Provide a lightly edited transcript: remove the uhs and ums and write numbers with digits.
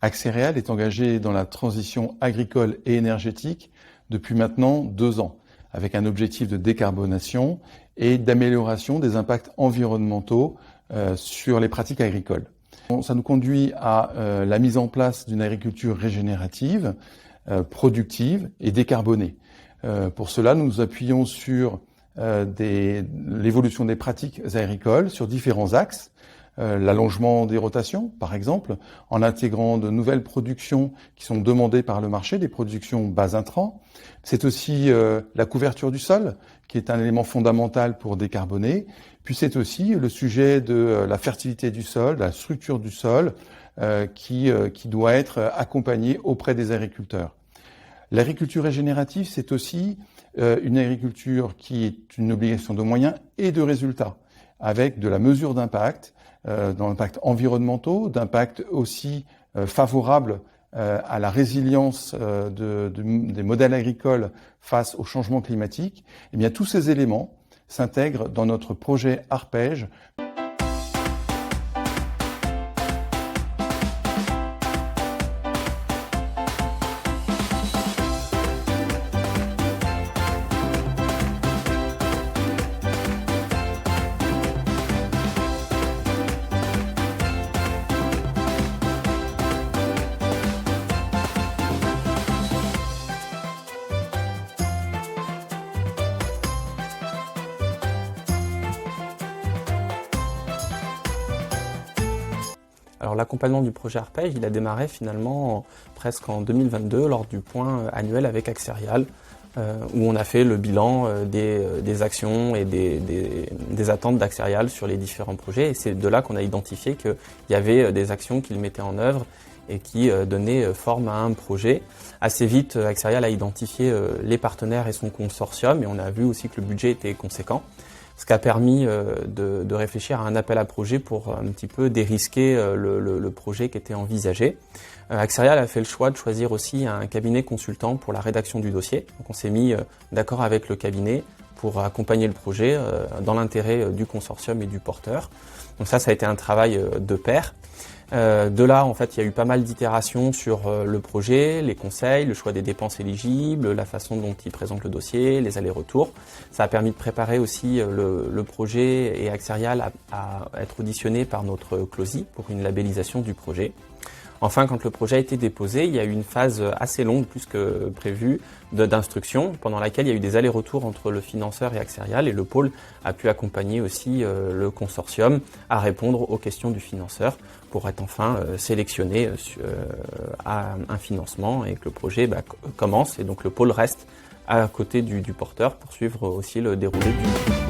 Axéréal est engagé dans la transition agricole et énergétique depuis maintenant 2 ans, avec un objectif de décarbonation et d'amélioration des impacts environnementaux sur les pratiques agricoles. Ça nous conduit à la mise en place d'une agriculture régénérative, productive et décarbonée. Pour cela, nous nous appuyons sur l'évolution des pratiques agricoles sur différents axes. L'allongement des rotations, par exemple, en intégrant de nouvelles productions qui sont demandées par le marché, des productions bas intrants. C'est aussi la couverture du sol, qui est un élément fondamental pour décarboner. Puis c'est aussi le sujet de la fertilité du sol, de la structure du sol, qui doit être accompagnée auprès des agriculteurs. L'agriculture régénérative, c'est aussi une agriculture qui est une obligation de moyens et de résultats, avec de la mesure d'impact, d'impact environnementaux, d'impact aussi favorable à la résilience des modèles agricoles face au changement climatique. Eh bien, tous ces éléments s'intègrent dans notre projet Arpège. Alors l'accompagnement du projet Arpège, il a démarré finalement presque en 2022 lors du point annuel avec Axérial, où on a fait le bilan des actions et des attentes d'Axérial sur les différents projets. Et c'est de là qu'on a identifié qu'il y avait des actions qu'il mettait en œuvre et qui donnaient forme à un projet. Assez vite, Axérial a identifié les partenaires et son consortium, et on a vu aussi que le budget était conséquent. Ce qui a permis de réfléchir à un appel à projet pour un petit peu dérisquer le projet qui était envisagé. Axérial a fait le choix de choisir aussi un cabinet consultant pour la rédaction du dossier. Donc on s'est mis d'accord avec le cabinet pour accompagner le projet dans l'intérêt du consortium et du porteur. Donc ça a été un travail de pair. De là, en fait, il y a eu pas mal d'itérations sur le projet, les conseils, le choix des dépenses éligibles, la façon dont il présente le dossier, les allers-retours. Ça a permis de préparer aussi le projet et Axérial à être auditionné par notre CLOSI pour une labellisation du projet. Enfin, quand le projet a été déposé, il y a eu une phase assez longue, plus que prévu, d'instruction, pendant laquelle il y a eu des allers-retours entre le financeur et Axérial, et le pôle a pu accompagner aussi le consortium à répondre aux questions du financeur pour être enfin sélectionné à un financement et que le projet commence. Et donc le pôle reste à côté du porteur pour suivre aussi le déroulé du projet.